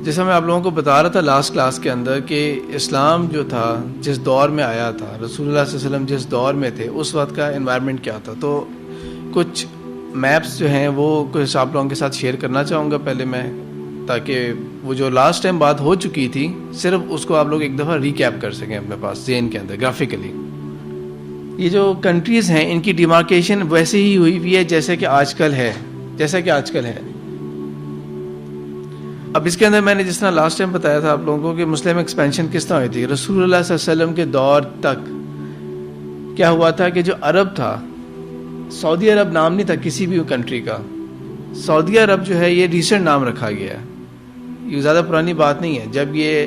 جیسا میں آپ لوگوں کو بتا رہا تھا لاسٹ کلاس کے اندر کہ اسلام جو تھا جس دور میں آیا تھا، رسول اللہ صلی اللہ علیہ وسلم جس دور میں تھے، اس وقت کا انوائرمنٹ کیا تھا. تو کچھ میپس جو ہیں وہ کچھ آپ لوگوں کے ساتھ شیئر کرنا چاہوں گا پہلے میں، تاکہ وہ جو لاسٹ ٹائم بات ہو چکی تھی صرف اس کو آپ لوگ ایک دفعہ ریکیپ کر سکیں اپنے پاس ذہن کے اندر گرافیکلی. یہ جو کنٹریز ہیں ان کی ڈیمارکیشن ویسے ہی ہوئی ہوئی ہے جیسا کہ آج کل ہے. اب اس کے اندر میں نے جس طرح لاسٹ ٹائم بتایا تھا آپ لوگوں کو کہ مسلم ایکسپینشن کس طرح ہوئی تھی. رسول اللہ صلی اللہ علیہ وسلم کے دور تک کیا ہوا تھا کہ جو عرب تھا، سعودی عرب نام نہیں تھا کسی بھی کنٹری کا. سعودی عرب جو ہے یہ ریسنٹ نام رکھا گیا ہے، یہ زیادہ پرانی بات نہیں ہے. جب یہ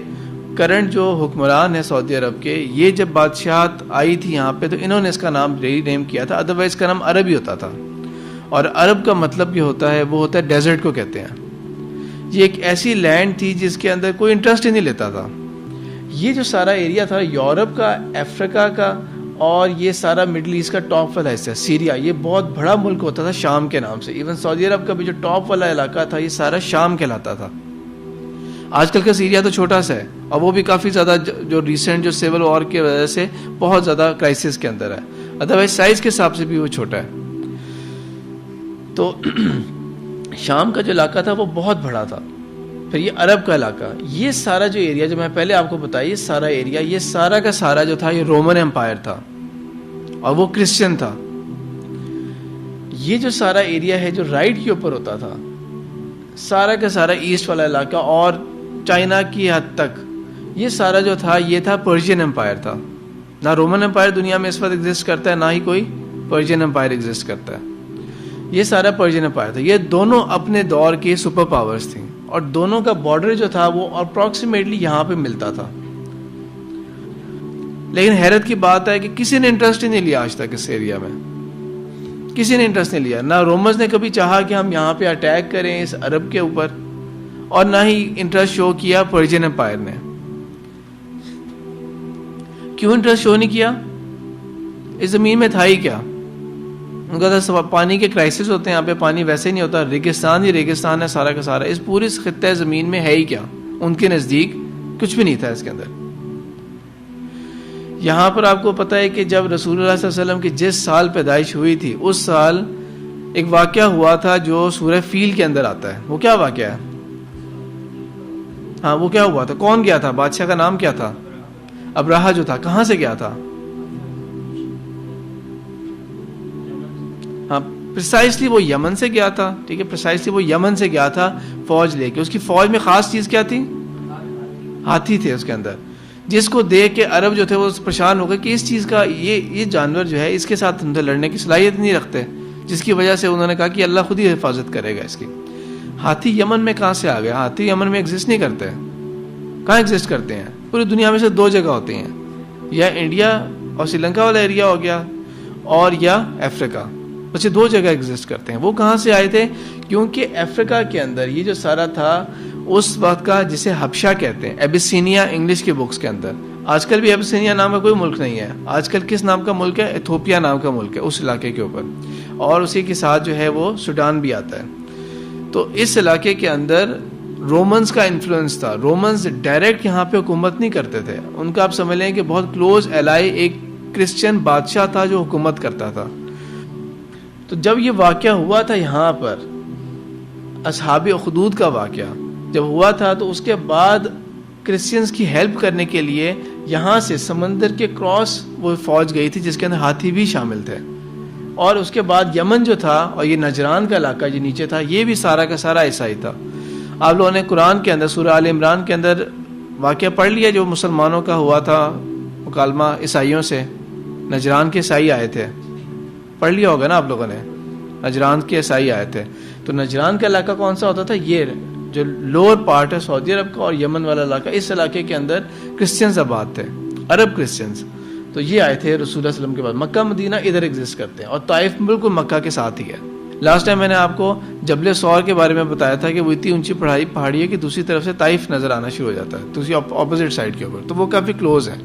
کرنٹ جو حکمران ہے سعودی عرب کے، یہ جب بادشاہت آئی تھی یہاں پہ تو انہوں نے اس کا نام ری نیم کیا تھا، ادروائز کا نام عرب ہی ہوتا تھا. اور عرب کا مطلب یہ ہوتا ہے، وہ ہوتا ہے ڈیزرٹ کو کہتے ہیں. یہ ایک ایسی لینڈ تھی جس کے اندر کوئی انٹرسٹ ہی نہیں لیتا تھا. یہ جو سارا ایریا تھا یورپ کا، افریقہ کا اور یہ سارا مڈل ایسٹ کا ٹاپ والا حصہ، سیریا، یہ بہت بڑا ملک ہوتا تھا شام کے نام سے. ایون سعودی عرب کا بھی جو ٹاپ والا علاقہ تھا یہ سارا شام کہلاتا تھا. آج کل کا سیریا تو چھوٹا سا ہے اور وہ بھی کافی زیادہ جو ریسنٹ جو سول وار کی وجہ سے بہت زیادہ کرائسس کے اندر ہے، ادروائز سائز کے حساب سے بھی وہ چھوٹا ہے. تو شام کا جو علاقہ تھا وہ بہت بڑا تھا. پھر یہ عرب کا علاقہ، یہ سارا جو ایریا جو میں پہلے آپ کو بتایا، یہ سارا ایریا، یہ سارا کا سارا جو تھا یہ رومن امپائر تھا اور وہ کرسچن تھا. یہ جو سارا ایریا ہے جو رائٹ کے اوپر ہوتا تھا، سارا کا سارا ایسٹ والا علاقہ اور چائنا کی حد تک، یہ سارا جو تھا یہ تھا پرشین امپائر تھا. نہ رومن امپائر دنیا میں اس وقت ایگزسٹ کرتا ہے، نہ ہی کوئی پرشین امپائر ایگزسٹ کرتا ہے. یہ سارا پرشین امپائر تھا. یہ دونوں اپنے دور کے سپر پاورز تھیں اور دونوں کا بارڈر جو تھا وہ اپروکسیمیٹلی یہاں پہ ملتا تھا. لیکن حیرت کی بات ہے کہ کسی نے انٹرسٹ ہی نہیں لیا آج تک اس ایریا میں، کسی نے انٹرسٹ نہیں لیا. نہ رومنز نے کبھی چاہا کہ ہم یہاں پہ اٹیک کریں اس عرب کے اوپر، اور نہ ہی انٹرسٹ شو کیا پرشین امپائر نے. کیوں انٹرسٹ شو نہیں کیا؟ اس زمین میں تھا ہی کیا؟ ان کا تو پانی کے کرائسس ہوتے ہیں، یہاں پہ پانی ویسے نہیں ہوتا، ریگستان ہی ریگستان ہے سارا کا سارا. اس پوری خطہ زمین میں ہے ہی کیا؟ ان کے نزدیک کچھ بھی نہیں تھا اس کے اندر. یہاں پر آپ کو پتہ ہے کہ جب رسول اللہ صلی اللہ علیہ وسلم کی جس سال پیدائش ہوئی تھی اس سال ایک واقعہ ہوا تھا جو سورہ فیل کے اندر آتا ہے. وہ کیا واقعہ ہے؟ ہاں وہ کیا ہوا تھا؟ کون گیا تھا؟ بادشاہ کا نام کیا تھا؟ ابراہا جو تھا. کہاں سے گیا تھا؟ ہاں پریسائزلی وہ یمن سے گیا تھا. ٹھیک ہے، پریسائزلی وہ یمن سے گیا تھا فوج لے کے. اس کی فوج میں خاص چیز کیا تھی؟ ہاتھی تھے اس کے اندر، جس کو دیکھ کے عرب جو تھے وہ پریشان ہو گئے کہ اس چیز کا یہ جانور جو ہے اس کے ساتھ ہم تو لڑنے کی صلاحیت نہیں رکھتے، جس کی وجہ سے انہوں نے کہا کہ اللہ خود ہی حفاظت کرے گا اس کی. ہاتھی یمن میں کہاں سے آ گیا؟ ہاتھی یمن میں ایگزسٹ نہیں کرتے. کہاں ایگزسٹ کرتے ہیں؟ پوری دنیا میں سے دو جگہ ہوتے ہیں، یا انڈیا اور سری لنکا والا ایریا ہو گیا، اور یا افریقہ. بس یہ دو جگہ ایگزسٹ کرتے ہیں. وہ کہاں سے آئے تھے؟ کیونکہ افریقہ کے اندر یہ جو سارا تھا اس وقت کا، جسے حبشہ کہتے ہیں، ایبیسینیا انگلش کی بکس کے اندر. آج کل بھی ایبیسینیا نام کا کوئی ملک نہیں ہے. آج کل کس نام کا ملک ہے؟ ایتھوپیا نام کا ملک ہے اس علاقے کے اوپر، اور اسی کے ساتھ جو ہے وہ سوڈان بھی آتا ہے. تو اس علاقے کے اندر رومنز کا انفلوئنس تھا. رومنز ڈائریکٹ یہاں پہ حکومت نہیں کرتے تھے. ان کا آپ سمجھ لیں کہ بہت کلوز ایلائی ایک کرسچن بادشاہ تھا جو حکومت کرتا تھا. تو جب یہ واقعہ ہوا تھا یہاں پر، اصحاب اخدود کا واقعہ جب ہوا تھا، تو اس کے بعد کرسچنز کی ہیلپ کرنے کے لیے یہاں سے سمندر کے کراس وہ فوج گئی تھی جس کے اندر ہاتھی بھی شامل تھے. اور اس کے بعد یمن جو تھا اور یہ نجران کا علاقہ جو نیچے تھا، یہ بھی سارا کا سارا عیسائی تھا. آپ لوگوں نے قرآن کے اندر سورہ آل عمران کے اندر واقعہ پڑھ لیا جو مسلمانوں کا ہوا تھا مکالمہ عیسائیوں سے. نجران کے عیسائی آئے تھے، پڑھ لیا ہوگا نا آپ لوگوں نے، نجران کے عیسائی آئے تھے. تو نجران کا علاقہ کون سا ہوتا تھا؟ یہ جو لوور پارٹ ہے سعودی عرب کا اور یمن والا علاقہ، اس علاقے کے اندر کرسچنز آباد تھے، عرب کرسچنز. تو یہ آئے تھے رسول اللہ صلی اللہ علیہ وسلم کے بعد. مکہ مدینہ ادھر ایگزسٹ کرتے ہیں، اور طائف بالکل مکہ کے ساتھ ہی ہے. لاسٹ ٹائم میں نے آپ کو جبل سور کے بارے میں بتایا تھا کہ وہ اتنی اونچی پہاڑی ہے کہ دوسری طرف سے طائف نظر آنا شروع ہو جاتا ہے، دوسری اپوزٹ سائڈ کے اوپر. تو وہ کافی کلوز ہے.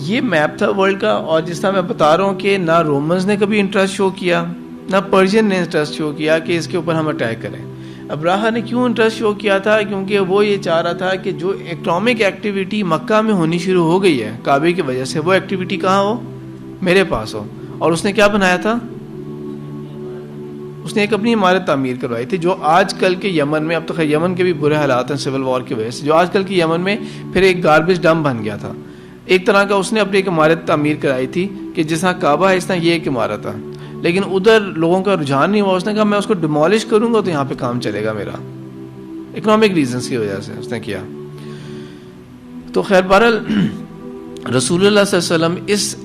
یہ میپ تھا ورلڈ کا. اور جس طرح میں بتا رہا ہوں کہ نہ رومنز نے کبھی انٹرسٹ شو کیا، نہ پرشین نے انٹرسٹ شو کیا کہ اس کے اوپر ہم اٹیک کریں. ابراہا نے کیوں انٹرسٹ شو کیا تھا؟ کیونکہ وہ یہ چاہ رہا تھا کہ جو اکنامک ایکٹیویٹی مکہ میں ہونی شروع ہو گئی ہے کعبے کی وجہ سے، وہ ایکٹیویٹی کہاں ہو؟ میرے پاس ہو. اور اس نے کیا بنایا تھا؟ اس نے ایک اپنی عمارت تعمیر کروائی تھی، جو آج کل کے یمن میں، اب تو خیر یمن کے بھی برے حالات ہیں سول وار کی وجہ سے، جو آج کل کے یمن میں پھر ایک گاربیج ڈمپ بن گیا تھا ایک طرح کا. اس نے اپنی ایک عمارت تعمیر کرائی تھی کہ جس طرح کعبہ ہے اس طرح یہ ایک عمارت ہے، لیکن ادھر لوگوں کا رجحان نہیں ہوا. اس نے کہا میں اس کو ڈیمالش کروں گا تو یہاں پہ کام چلے گا میرا، اکنامک ریزنس کی وجہ سے اس نے کیا. تو خیر بہرحال رسول اللہ صلی اللہ علیہ وسلم اس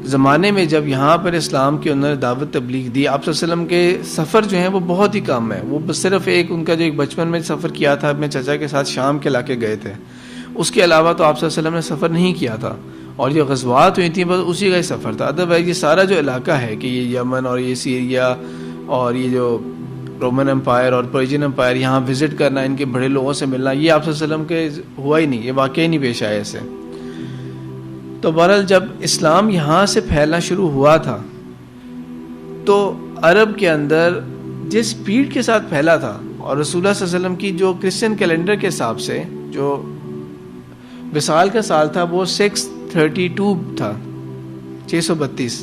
زمانے میں جب یہاں پر اسلام کی انہوں نے دعوت تبلیغ دی، آپ صلی اللہ علیہ وسلم کے سفر جو ہیں وہ بہت ہی کم ہے. وہ صرف ایک ان کا جو ایک بچپن میں سفر کیا تھا اپنے چچا کے ساتھ شام کے علاقے گئے تھے، اس کے علاوہ تو آپ صلی اللہ علیہ وسلم نے سفر نہیں کیا تھا. اور یہ غزوات ہوئی تھیں بس اسی کا ہی سفر تھا. ادروائز یہ سارا جو علاقہ ہے کہ یہ یمن اور یہ سیریا اور یہ جو رومن امپائر اور پرشین امپائر، یہاں وزٹ کرنا، ان کے بڑے لوگوں سے ملنا، یہ آپ صلی اللہ علیہ وسلم کے ہوا ہی نہیں، یہ واقعی نہیں پیش آیا ایسے. تو بہرحال جب اسلام یہاں سے پھیلنا شروع ہوا تھا تو عرب کے اندر جس سپیڈ کے ساتھ پھیلا تھا، اور رسول اللہ صلی اللہ علیہ وسلم کی جو کرسچن کیلنڈر کے حساب سے جو وصال کا سال تھا وہ 632 تھا، 632.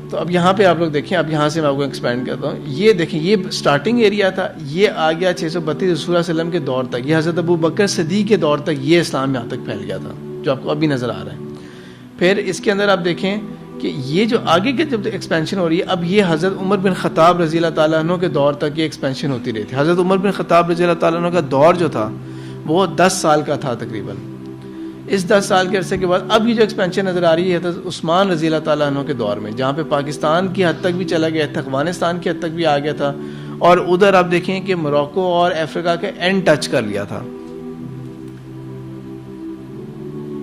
تو اب یہاں پہ آپ لوگ دیکھیں، اب یہاں سے میں آپ کو ایکسپینڈ کرتا ہوں. یہ دیکھیں، یہ سٹارٹنگ ایریا تھا، یہ آ گیا 632 رسول اللہ صلی اللہ علیہ وسلم کے دور تک. یہ حضرت ابو بکر صدیق کے دور تک یہ اسلام یہاں تک پھیل گیا تھا جو آپ کو ابھی نظر آ رہا ہے. پھر اس کے اندر آپ دیکھیں کہ یہ جو آگے کے جب ایکسپینشن ہو رہی ہے، اب یہ حضرت عمر بن خطاب رضی اللہ تعالیٰ عنہ کے دور تک یہ ایکسپینشن ہوتی رہی تھی. حضرت عمر بن خطاب رضی اللہ تعالیٰ عنہ کا دور جو تھا وہ 10 سال کا تھا تقریباً. اس 10 سال کے عرصے کے بعد اب یہ جو ایکسپینشن نظر آ رہی ہے حضرت عثمان رضی اللہ تعالیٰ عنہ کے دور میں، جہاں پہ پاکستان کی حد تک بھی چلا گیا تھا، افغانستان کی حد تک بھی آ گیا تھا، اور ادھر آپ دیکھیں کہ موروکو اور افریقہ کے اینڈ ٹچ کر لیا تھا.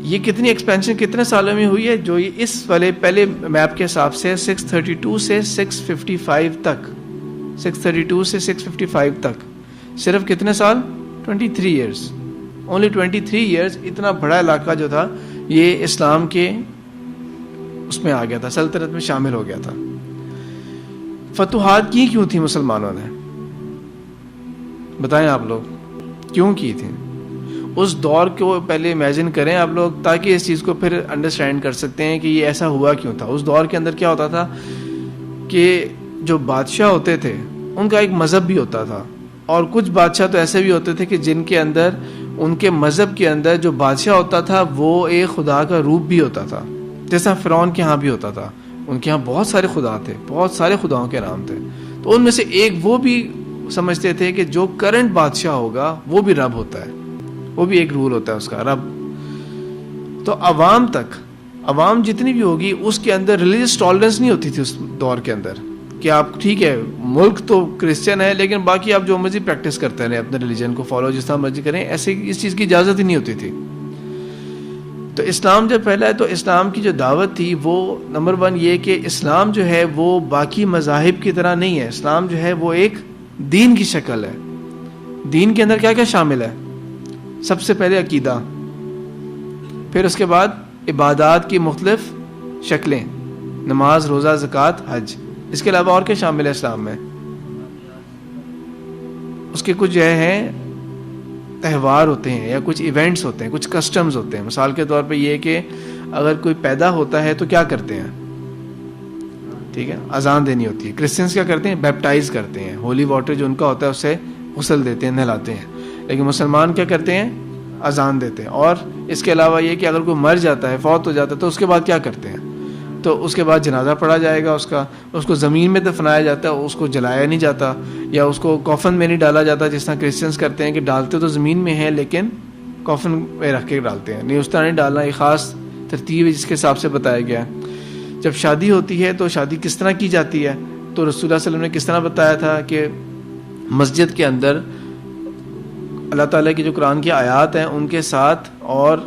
یہ کتنی ایکسپینشن کتنے سالوں میں ہوئی ہے؟ جو یہ اس والے پہلے میپ کے حساب سے 632 سے 655 تک، 632 سے 655 تک صرف کتنے سال؟ 23 ایئرس. Only 23 years. اتنا بڑا علاقہ جو تھا یہ اسلام کے اس میں آ گیا تھا، سلطنت میں شامل ہو گیا تھا. فتوحات کی کیوں تھی مسلمانوں نے؟ بتائیں آپ لوگ کیوں کی تھی؟ اس دور کو پہلے امیجن کریں آپ لوگ، تاکہ اس چیز کو پھر انڈرسٹینڈ کر سکتے ہیں کہ یہ ایسا ہوا کیوں تھا. اس دور کے اندر کیا ہوتا تھا کہ جو بادشاہ ہوتے تھے ان کا ایک مذہب بھی ہوتا تھا، اور کچھ بادشاہ تو ایسے بھی ہوتے تھے کہ جن کے اندر ان کے مذہب کے اندر جو بادشاہ ہوتا تھا وہ ایک خدا کا روپ بھی ہوتا تھا، جیسا فرعون کے ہاں بھی ہوتا تھا. ان کے ہاں بہت سارے خدا تھے، بہت سارے خداؤں کے نام تھے. تو ان میں سے ایک وہ بھی سمجھتے تھے کہ جو کرنٹ بادشاہ ہوگا وہ بھی رب ہوتا ہے، وہ بھی ایک رول ہوتا ہے اس کا، رب. تو عوام تک، عوام جتنی بھی ہوگی اس کے اندر ریلیجس ٹالرنس نہیں ہوتی تھی اس دور کے اندر، کہ آپ ٹھیک ہے ملک تو کرسچن ہے لیکن باقی آپ جو مرضی پریکٹس کرتے رہیں، اپنے ریلیجن کو فالو جس طرح مرضی کریں، ایسے اس چیز کی اجازت ہی نہیں ہوتی تھی. تو اسلام جب پھیلا ہے تو اسلام کی جو دعوت تھی وہ نمبر 1 یہ کہ اسلام جو ہے وہ باقی مذاہب کی طرح نہیں ہے. اسلام جو ہے وہ ایک دین کی شکل ہے. دین کے اندر کیا کیا شامل ہے؟ سب سے پہلے عقیدہ، پھر اس کے بعد عبادات کی مختلف شکلیں، نماز، روزہ، زکوٰۃ، حج. اس کے علاوہ اور کیا شامل ہے اسلام میں؟ اس کے کچھ جو ہیں تہوار ہوتے ہیں یا کچھ ایونٹس ہوتے ہیں، کچھ کسٹمز ہوتے ہیں. مثال کے طور پہ یہ کہ اگر کوئی پیدا ہوتا ہے تو کیا کرتے ہیں؟ ٹھیک ہے، اذان دینی ہوتی ہے. کرسچنس کیا کرتے ہیں؟ بیپٹائز کرتے ہیں، ہولی واٹر جو ان کا ہوتا ہے اس سے غسل دیتے ہیں، نہلاتے ہیں. لیکن مسلمان کیا کرتے ہیں؟ اذان دیتے ہیں. اور اس کے علاوہ یہ کہ اگر کوئی مر جاتا ہے، فوت ہو جاتا ہے، تو اس کے بعد کیا کرتے ہیں؟ تو اس کے بعد جنازہ پڑھا جائے گا اس کو زمین میں دفنایا جاتا ہے، اس کو جلایا نہیں جاتا، یا اس کو کافن میں نہیں ڈالا جاتا جس طرح کرسچنس کرتے ہیں کہ ڈالتے تو زمین میں ہیں لیکن کافن میں رکھ کے ڈالتے ہیں. نہیں، اس طرح نہیں ڈالنا. ایک خاص ترتیب ہے جس کے حساب سے بتایا گیا ہے. جب شادی ہوتی ہے تو شادی کس طرح کی جاتی ہے؟ تو رسول اللہ صلی اللہ علیہ وسلم نے کس طرح بتایا تھا کہ مسجد کے اندر اللہ تعالیٰ کی جو قرآن کی آیات ہیں ان کے ساتھ اور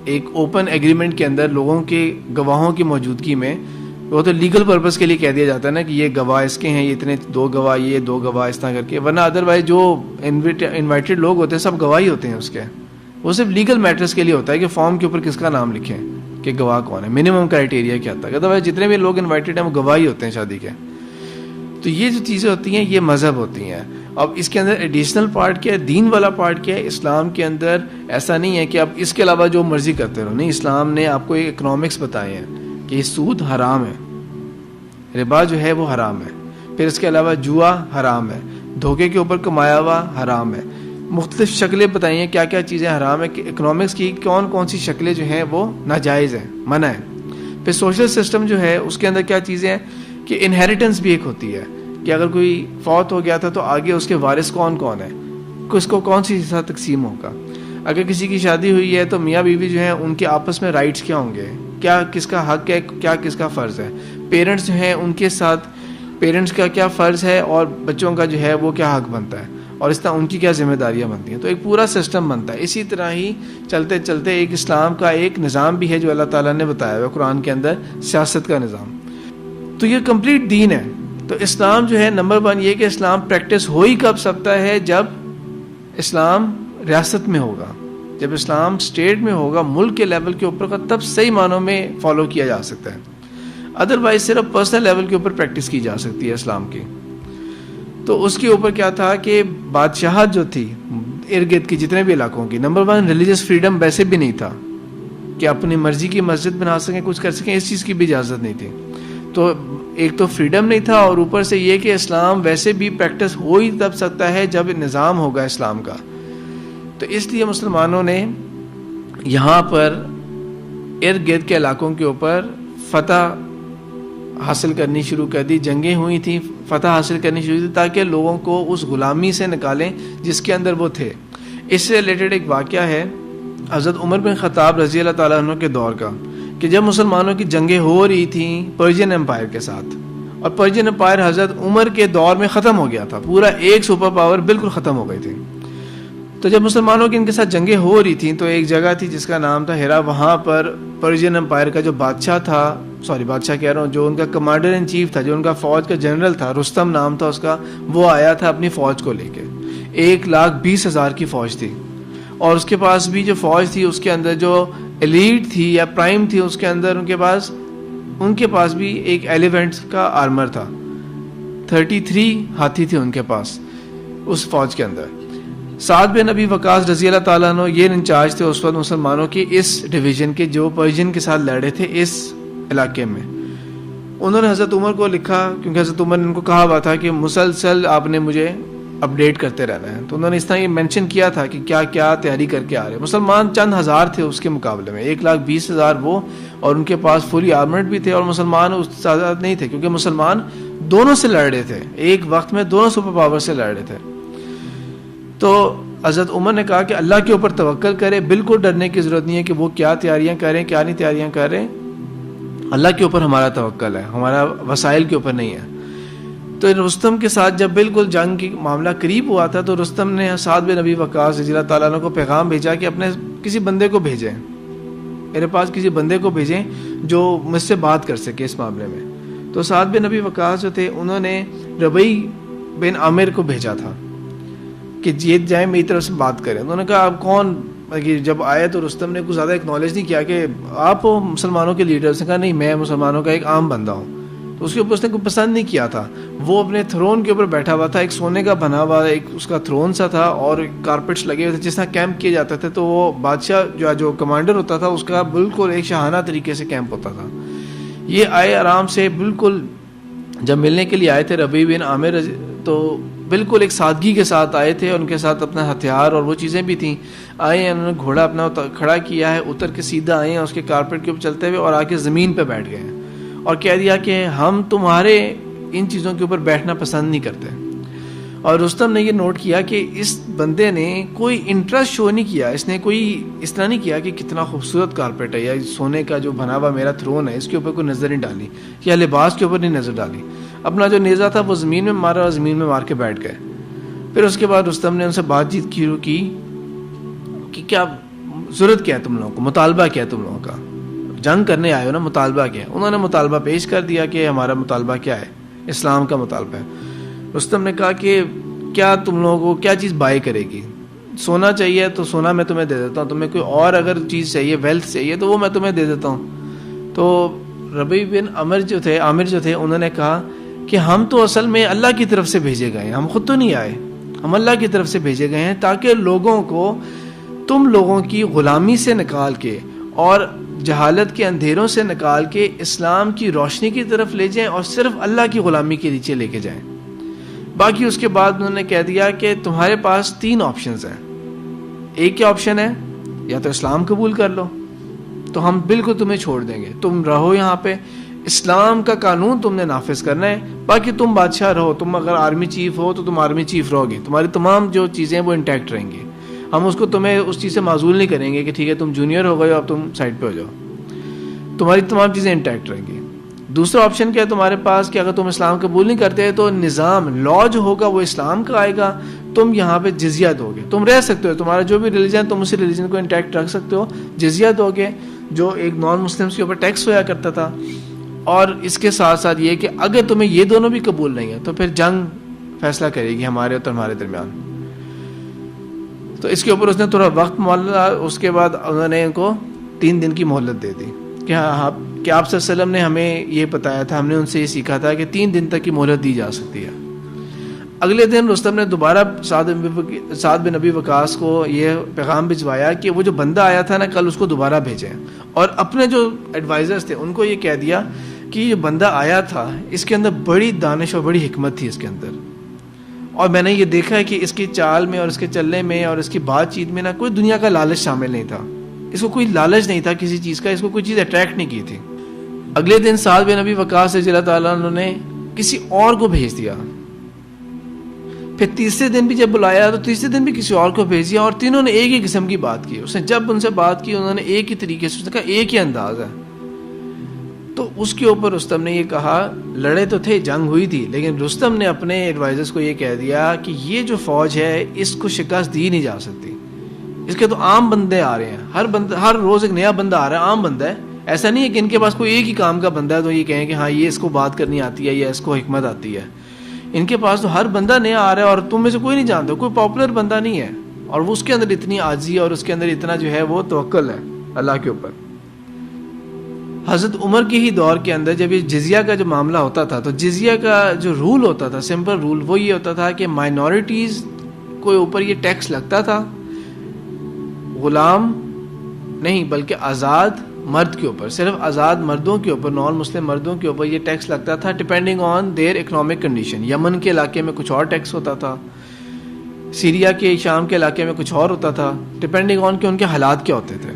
ایک اوپن ایگریمنٹ کے اندر لوگوں کے گواہوں کی موجودگی میں، وہ تو لیگل پرپس کے لیے کہہ دیا جاتا ہے نا کہ یہ گواہ اس کے ہیں، یہ اتنے 2 گواہ، یہ 2 گواہ، اس طرح کر کے. ورنہ ادروائز جو انوائٹیڈ لوگ ہوتے ہیں سب گواہی ہوتے ہیں اس کے. وہ صرف لیگل میٹرز کے لیے ہوتا ہے کہ فارم کے اوپر کس کا نام لکھیں کہ گواہ کون ہے، منیمم کرائٹیریا کیا تھا. ادروائز جتنے بھی لوگ انوائٹیڈ ہیں وہ گواہی ہوتے ہیں شادی کے. تو یہ جو چیزیں ہوتی ہیں یہ مذہب ہوتی ہیں. اب اس کے اندر ایڈیشنل پارٹ کیا ہے, دین والا پارٹ کیا ہے. اسلام کے اندر ایسا نہیں ہے کہ آپ اس کے علاوہ جو مرضی کرتے رہو, نہیں. اسلام نے آپ کو ایک اکنامکس بتائے ہیں کہ یہ سود حرام ہے, ربا جو ہے وہ حرام ہے, پھر اس کے علاوہ جوا حرام ہے, دھوکے کے اوپر کمایا ہوا حرام ہے, مختلف شکلیں بتائی ہیں کیا کیا چیزیں حرام ہیں, کہ اکنامکس کی کون کون سی شکلیں جو ہیں وہ ناجائز ہیں, منع ہے. پھر سوشل سسٹم جو ہے اس کے اندر کیا چیزیں ہیں کہ انہیریٹنس بھی ایک ہوتی ہے کہ اگر کوئی فوت ہو گیا تھا تو آگے اس کے وارث کون کون ہے, کس کو کون سی حصہ تقسیم ہوگا. اگر کسی کی شادی ہوئی ہے تو میاں بیوی جو ہیں ان کے آپس میں رائٹس کیا ہوں گے, کیا کس کا حق ہے, کیا کس کا فرض ہے. پیرنٹس جو ہیں ان کے ساتھ پیرنٹس کا کیا فرض ہے اور بچوں کا جو ہے وہ کیا حق بنتا ہے, اور اس طرح ان کی کیا ذمہ داریاں بنتی ہیں. تو ایک پورا سسٹم بنتا ہے. اسی طرح ہی چلتے چلتے ایک اسلام کا ایک نظام بھی ہے جو اللہ تعالیٰ نے بتایا ہوا قرآن کے اندر, سیاست کا نظام. تو یہ کمپلیٹ دین ہے. تو اسلام جو ہے نمبر 1 یہ کہ اسلام پریکٹس ہو ہی کب سکتا ہے, جب اسلام ریاست میں ہوگا, جب اسلام اسٹیٹ میں ہوگا, ملک کے لیول کے اوپر کا, تب صحیح معنوں میں فالو کیا جا سکتا ہے. ادروائز صرف پرسنل لیول کے اوپر پریکٹس کی جا سکتی ہے اسلام کی. تو اس کے اوپر کیا تھا کہ بادشاہت جو تھی ارد گرد کی جتنے بھی علاقوں کی, نمبر 1 ریلیجس فریڈم ویسے بھی نہیں تھا کہ اپنی مرضی کی مسجد بنا سکیں, کچھ کر سکیں, اس چیز کی بھی اجازت نہیں تھی. تو ایک تو فریڈم نہیں تھا, اور اوپر سے یہ کہ اسلام ویسے بھی پریکٹس ہو ہی تب سکتا ہے جب نظام ہوگا اسلام کا. تو اس لیے مسلمانوں نے یہاں پر ارد گرد کے علاقوں کے اوپر فتح حاصل کرنی شروع کر دی, جنگیں ہوئی تھیں, فتح حاصل کرنی شروع کی تاکہ لوگوں کو اس غلامی سے نکالیں جس کے اندر وہ تھے. اس سے ریلیٹڈ ایک واقعہ ہے حضرت عمر بن خطاب رضی اللہ تعالیٰ عنہ کے دور کا, کہ جب مسلمانوں کی جنگیں ہو رہی تھیں پرشین امپائر کے ساتھ, اور پرشین امپائر حضرت عمر کے دور میں ختم ہو گیا تھا, پورا ایک سپر پاور بالکل ختم ہو گئی تھی. تو جب مسلمانوں کی ان کے ساتھ جنگیں ہو رہی تھیں تو ایک جگہ تھی جس کا نام تھا ہیرا, وہاں پر پرشین امپائر کا جو بادشاہ تھا, بادشاہ کہہ رہا ہوں, جو ان کا کمانڈر ان چیف تھا, جو ان کا فوج کا جنرل تھا, رستم نام تھا اس کا, وہ آیا تھا اپنی فوج کو لے کے. 1,20,000 کی فوج تھی, اور اس کے پاس بھی جو فوج تھی اس کے اندر جو ایلیٹ تھی یا پرائم تھی, اس کے اندر ان کے پاس بھی ایک ایلیفنٹ کا آرمر تھا. 33 ہاتھی تھے ان کے پاس اس فوج کے اندر. سعد بن ابی وقاص رضی اللہ تعالیٰ عنہ یہ انچارج تھے اس وقت مسلمانوں کے اس ڈویژن کے, جو پرشین کے ساتھ لڑے تھے اس علاقے میں. انہوں نے حضرت عمر کو لکھا, کیونکہ حضرت عمر نے ان کو کہا ہوا تھا کہ مسلسل آپ نے مجھے اپڈیٹ کرتے رہنا ہے. تو انہوں نے اس طرح یہ مینشن کیا تھا کہ کیا کیا تیاری کر کے آ رہے. مسلمان چند ہزار تھے اس کے مقابلے میں, 1,20,000 وہ, اور ان کے پاس فلی آرمرڈ بھی تھے, اور مسلمان اس تعداد نہیں تھے, کیونکہ مسلمان دونوں سے لڑ رہے تھے, ایک وقت میں دونوں سپر پاور سے لڑ رہے تھے. تو حضرت عمر نے کہا کہ اللہ کے اوپر توکل کرے, بالکل ڈرنے کی ضرورت نہیں ہے کہ وہ کیا تیاریاں کریں کیا نہیں تیاریاں کریں, اللہ کے اوپر ہمارا توکل ہے, ہمارا وسائل کے اوپر نہیں ہے. تو رستم کے ساتھ جب بالکل جنگ کی معاملہ قریب ہوا تھا, تو رستم نے سعد بن ابی وقاص رضی اللہ تعالیٰ عنہ کو پیغام بھیجا کہ اپنے کسی بندے کو بھیجیں, میرے پاس کسی بندے کو بھیجیں جو مجھ سے بات کر سکے اس معاملے میں. تو سعد بن ابی وقاص جو تھے انہوں نے ربیع بن عامر کو بھیجا تھا کہ یہ جائیں میری طرف سے بات کریں. انہوں نے کہا آپ کون, جب آئے تو رستم نے کچھ زیادہ اکنالج نہیں کیا کہ آپ مسلمانوں کے لیڈر. اس نے کہا نہیں, میں مسلمانوں کا ایک عام بندہ ہوں. تو اس کے اوپر اس نے کوئی پسند نہیں کیا تھا. وہ اپنے تھرون کے اوپر بیٹھا ہوا تھا, ایک سونے کا بنا ہوا ایک اس کا تھرون سا تھا, اور کارپیٹس لگے ہوئے تھے جس طرح کیمپ کیے جاتے تھے. تو وہ بادشاہ جو کمانڈر ہوتا تھا اس کا بالکل ایک شاہانہ طریقے سے کیمپ ہوتا تھا. یہ آئے آرام سے, بالکل جب ملنے کے لیے آئے تھے ربیع بن عامر, تو بالکل ایک سادگی کے ساتھ آئے تھے, ان کے ساتھ اپنا ہتھیار اور وہ چیزیں بھی تھیں. آئے ہیں, انہوں نے گھوڑا اپنا کھڑا کیا ہے, اتر کے سیدھا آئے ہیں اس کے کارپیٹ کے اوپر چلتے ہوئے, اور آ کے زمین پہ بیٹھ گئے ہیں, اور کہہ دیا کہ ہم تمہارے ان چیزوں کے اوپر بیٹھنا پسند نہیں کرتے. اور رستم نے یہ نوٹ کیا کہ اس بندے نے کوئی انٹرسٹ شو نہیں کیا, اس نے کوئی اس طرح نہیں کیا کہ کتنا خوبصورت کارپیٹ ہے, یا سونے کا جو بنا ہوا میرا تھرون ہے اس کے اوپر کوئی نظر نہیں ڈالی, یا لباس کے اوپر نہیں نظر ڈالی. اپنا جو نیزہ تھا وہ زمین میں مارا, اور زمین میں مار کے بیٹھ گئے. پھر اس کے بعد رستم نے ان سے بات چیت شروع کی کہ کیا ضرورت کیا ہے تم لوگوں کو, مطالبہ کیا ہے تم لوگوں کا, جنگ کرنے آئے ہو نا, مطالبہ کیا ہے. انہوں نے مطالبہ پیش کر دیا کہ ہمارا مطالبہ کیا ہے, اسلام کا مطالبہ ہے. رستم نے کہا کہ کیا تم لوگوں کو کیا چیز بائی کرے گی, سونا چاہیے تو سونا میں تمہیں دے دیتا ہوں, تمہیں کوئی اور اگر چیز چاہیے, ویلتھ چاہیے, تو وہ میں تمہیں دے دیتا ہوں. تو ربیع بن عامر جو تھے انہوں نے کہا کہ ہم تو اصل میں اللہ کی طرف سے بھیجے گئے ہیں, ہم خود تو نہیں آئے, ہم اللہ کی طرف سے بھیجے گئے ہیں تاکہ لوگوں کو تم لوگوں کی غلامی سے نکال کے اور جہالت کے اندھیروں سے نکال کے اسلام کی روشنی کی طرف لے جائیں اور صرف اللہ کی غلامی کے نیچے لے کے جائیں. باقی اس کے بعد انہوں نے کہہ دیا کہ تمہارے پاس 3 آپشنز ہیں. ایک کیا آپشن ہے, یا تو اسلام قبول کر لو تو ہم بالکل تمہیں چھوڑ دیں گے, تم رہو یہاں پہ, اسلام کا قانون تم نے نافذ کرنا ہے, باقی تم بادشاہ رہو, تم اگر آرمی چیف ہو تو تم آرمی چیف رہو گے, تمہاری تمام جو چیزیں وہ انٹیکٹ رہیں گی, ہم اس کو تمہیں اس چیز سے معزول نہیں کریں گے کہ ٹھیک ہے تم جونیئر ہو گئے ہو اب تم سائڈ پہ ہو جاؤ, تمہاری تمام چیزیں انٹیکٹ رہیں گی. دوسرا آپشن کیا ہے تمہارے پاس کہ اگر تم اسلام قبول نہیں کرتے تو نظام لا جو ہوگا وہ اسلام کا آئے گا, تم یہاں پہ جزیہ دو گے, تم رہ سکتے ہو, تمہارا جو بھی ریلیجن تم اسی ریلیجن کو انٹیکٹ رکھ سکتے ہو, جزیہ دو گے جو ایک نان مسلمس کے اوپر ٹیکس ہوا کرتا تھا. اور اس کے ساتھ ساتھ یہ کہ اگر تمہیں یہ دونوں بھی قبول نہیں ہے تو پھر جنگ فیصلہ کرے گی ہمارے اور تمہارے درمیان. تو اس کے اوپر اس نے تھوڑا وقت مولا, اس کے بعد انہوں نے ان کو 3 دن کی مہلت دے دی کہ آپ صلی اللہ علیہ وسلم نے ہمیں یہ بتایا تھا, ہم نے ان سے یہ سیکھا تھا کہ 3 دن تک کی مہلت دی جا سکتی ہے. اگلے دن رستم نے دوبارہ سعد بن ابی وقاص کو یہ پیغام بھجوایا کہ وہ جو بندہ آیا تھا نا کل اس کو دوبارہ بھیجیں, اور اپنے جو ایڈوائزرز تھے ان کو یہ کہہ دیا کہ یہ بندہ آیا تھا اس کے اندر بڑی دانش اور بڑی حکمت تھی اس کے اندر, اور میں نے یہ دیکھا ہے کہ اس کی چال میں اور اس کے چلنے میں اور اس کی بات چیت میں نا کوئی دنیا کا لالچ شامل نہیں تھا, اس کو کوئی لالچ نہیں تھا کسی چیز کا, اس کو کوئی چیز اٹریکٹ نہیں کی تھی. اگلے دن سعد بن ابی وقاص رضی اللہ تعالیٰ عنہ نے کسی اور کو بھیج دیا, پھر تیسرے دن بھی جب بلایا تو تیسرے دن بھی کسی اور کو بھیج دیا, اور تینوں نے ایک ہی قسم کی بات کی. اس نے جب ان سے بات کی انہوں نے ایک ہی طریقے سے کہا, ایک ہی انداز ہے. تو اس کے اوپر رستم نے یہ کہا, لڑے تو تھے, جنگ ہوئی تھی, لیکن رستم نے اپنے ایڈوائزرز کو یہ کہہ دیا کہ یہ جو فوج ہے اس کو شکست دی نہیں جا سکتی, اس کے تو عام بندے آ رہے ہیں, ہر روز ایک نیا بندہ آ رہا ہے, عام بندہ ہے, ایسا نہیں ہے کہ ان کے پاس کوئی ایک ہی کام کا بندہ ہے تو یہ کہیں کہ ہاں یہ اس کو بات کرنی آتی ہے یا اس کو حکمت آتی ہے. ان کے پاس تو ہر بندہ نیا آ رہا ہے اور تم میں سے کوئی نہیں جانتا, کوئی پاپولر بندہ نہیں ہے, اور وہ اس کے اندر اتنی عاجزی اور اس کے اندر اتنا جو ہے وہ توکل ہے اللہ کے اوپر. حضرت عمر کے ہی دور کے اندر جب یہ جزیہ کا جو معاملہ ہوتا تھا تو جزیہ کا جو رول ہوتا تھا, سمپل رول, وہ یہ ہوتا تھا کہ مائنورٹیز کو اوپر یہ ٹیکس لگتا تھا, غلام نہیں بلکہ آزاد مرد کے اوپر, صرف آزاد مردوں کے اوپر, نان مسلم مردوں کے اوپر یہ ٹیکس لگتا تھا depending on their economic condition. Yemen کے علاقے میں کچھ اور ٹیکس ہوتا تھا, سیریا کے شام کے علاقے میں کچھ اور ہوتا تھا, ڈپینڈنگ آن کہ ان کے حالات کیا ہوتے تھے.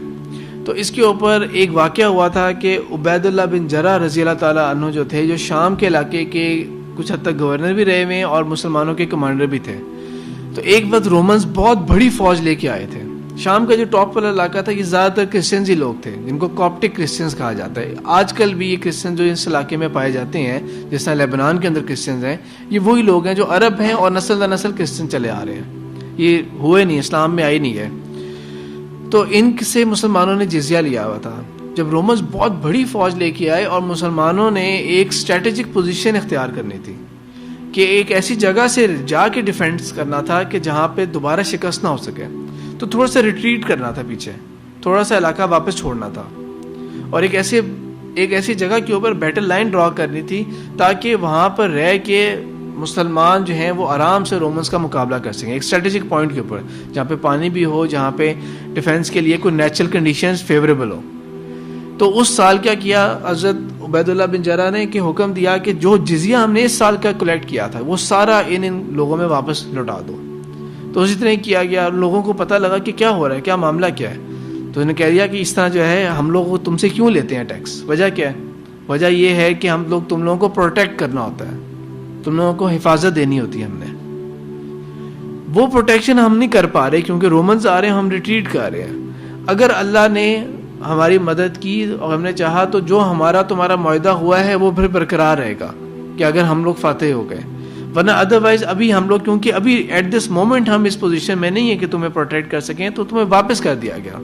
تو اس کے اوپر ایک واقعہ ہوا تھا کہ عبید اللہ بن جرح رضی اللہ تعالیٰ عنہ جو تھے, جو شام کے علاقے کے کچھ حد تک گورنر بھی رہے ہوئے اور مسلمانوں کے کمانڈر بھی تھے. تو ایک وقت رومنز بہت بڑی فوج لے کے آئے تھے. شام کا جو ٹاپ والا علاقہ تھا یہ زیادہ تر کرسچنز ہی لوگ تھے, جن کو کاپٹک کرسچنز کہا جاتا ہے. آج کل بھی یہ کرسچن جو اس علاقے میں پائے جاتے ہیں, جس طرح لیبنان کے اندر کرسچنز ہیں, یہ وہی لوگ ہیں جو عرب ہیں اور نسل در نسل کرسچن چلے آ رہے ہیں, یہ ہوئے نہیں, اسلام میں آئی نہیں ہے. تو ان سے مسلمانوں نے جزیہ لیا ہوا تھا. جب رومنز بہت بڑی فوج لے کے آئے اور مسلمانوں نے ایک اسٹریٹجک پوزیشن اختیار کرنی تھی کہ ایک ایسی جگہ سے جا کے ڈیفینس کرنا تھا کہ جہاں پہ دوبارہ شکست نہ ہو سکے, تو تھوڑا سا ریٹریٹ کرنا تھا پیچھے, تھوڑا سا علاقہ واپس چھوڑنا تھا, اور ایک ایسی جگہ کے اوپر بیٹل لائن ڈرا کرنی تھی تاکہ وہاں پر رہ کے مسلمان جو ہیں وہ آرام سے رومنز کا مقابلہ کر سکیں, ایک اسٹریٹجک پوائنٹ کے اوپر جہاں پہ پانی بھی ہو, جہاں پہ ڈیفینس کے لیے کوئی نیچرل کنڈیشنز فیوریبل ہو. تو اس سال کیا کیا حضرت عبید اللہ بن جرح نے کہ حکم دیا کہ جو جزیہ ہم نے اس سال کا کلیکٹ کیا تھا وہ سارا ان لوگوں میں واپس لوٹا دو. تو اسی طرح کیا گیا, لوگوں کو پتہ لگا کہ کیا ہو رہا ہے, کیا معاملہ کیا ہے. تو انہوں نے کہہ دیا کہ اس طرح جو ہے ہم لوگ تم سے کیوں لیتے ہیں ٹیکس, وجہ کیا ہے؟ وجہ یہ ہے کہ ہم لوگ تم لوگوں کو پروٹیکٹ کرنا ہوتا ہے, تم لوگوں کو حفاظت دینی ہوتی ہے. ہم نے وہ پروٹیکشن ہم نہیں کر پا رہے کیونکہ رومنز آ رہے ہیں, ہم ریٹریٹ کر رہے ہیں. اگر اللہ نے ہماری مدد کی اور ہم نے چاہا تو جو ہمارا تمہارا معاہدہ ہوا ہے وہ پھر برقرار رہے گا کہ اگر ہم لوگ فاتح ہو گئے, ورنہ ادروائز ابھی ہم لوگ کیونکہ ابھی ایٹ دس مومنٹ ہم اس پوزیشن میں نہیں ہے کہ تمہیں پروٹیکٹ کر سکیں, تو تمہیں واپس کر دیا گیا.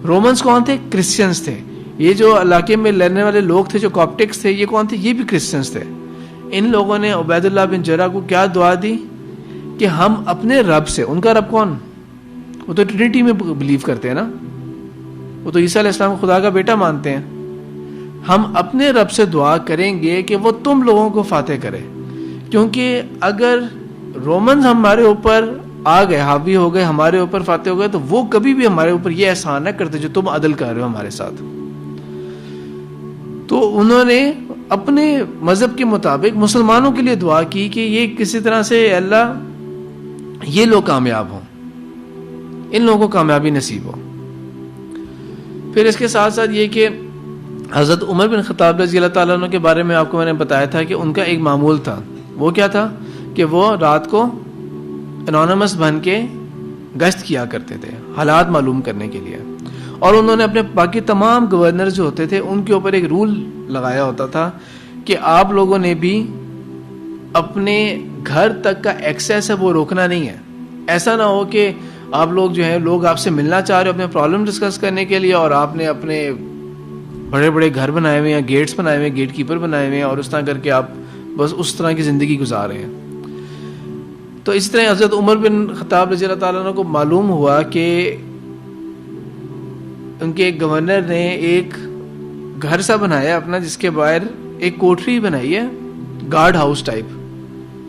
رومنز کون تھے؟ کرسچنز تھے. یہ جو علاقے میں لڑنے والے لوگ تھے جو کاپٹکس تھے, یہ کون تھے؟ یہ بھی کرسچنز تھے. ان لوگوں نے عبید اللہ بن جرح کو کیا دعا دی کہ ہم اپنے رب سے, ان کا رب کون؟ وہ تو ٹرینٹی میں بلیو کرتے ہیں نا, وہ تو عیسیٰ علیہ السلام کو خدا کا بیٹا مانتے ہیں. ہم اپنے رب سے دعا کریں گے کہ وہ تم لوگوں کو فاتح کرے. کیونکہ اگر رومنز ہمارے اوپر آ گئے, حاوی ہو گئے, ہمارے اوپر فاتح ہو گئے, تو وہ کبھی بھی ہمارے اوپر یہ احسان نہ کرتے جو تم عدل کر رہے ہو ہمارے ساتھ. تو انہوں نے اپنے مذہب کے مطابق مسلمانوں کے لیے دعا کی کہ یہ کسی طرح سے اللہ یہ لوگ کامیاب ہوں, ان لوگوں کو کامیابی نصیب ہو. پھر اس کے ساتھ ساتھ یہ کہ حضرت عمر بن خطاب رضی اللہ تعالیٰ عنہ کے بارے میں آپ کو میں نے بتایا تھا کہ ان کا ایک معمول تھا. وہ کیا تھا کہ وہ رات کو انونیمس بن کے گشت کیا کرتے تھے حالات معلوم کرنے کے لیے. اور انہوں نے اپنے باقی تمام گورنر جو ہوتے تھے ان کے اوپر ایک رول لگایا ہوتا تھا کہ آپ لوگوں نے بھی اپنے گھر تک کا ایکسیس ہے وہ روکنا نہیں ہے. ایسا نہ ہو کہ آپ لوگ جو ہیں لوگ آپ سے ملنا چاہ رہے ہو اپنے پرابلم ڈسکس کرنے کے لیے, اور آپ نے اپنے بڑے بڑے گھر بنائے ہوئے ہیں, گیٹس بنائے ہوئے ہیں, گیٹ کیپر بنائے ہوئے ہیں, اور اس طرح کر کے آپ بس اس طرح کی زندگی گزار رہے ہیں. تو اس طرح حضرت عمر بن خطاب رضی اللہ تعالیٰ عنہ کو معلوم ہوا کہ ان کے ایک گورنر نے ایک گھر سا بنایا اپنا, جس کے باہر ایک کوٹری بنائی ہے گارڈ ہاؤس ٹائپ,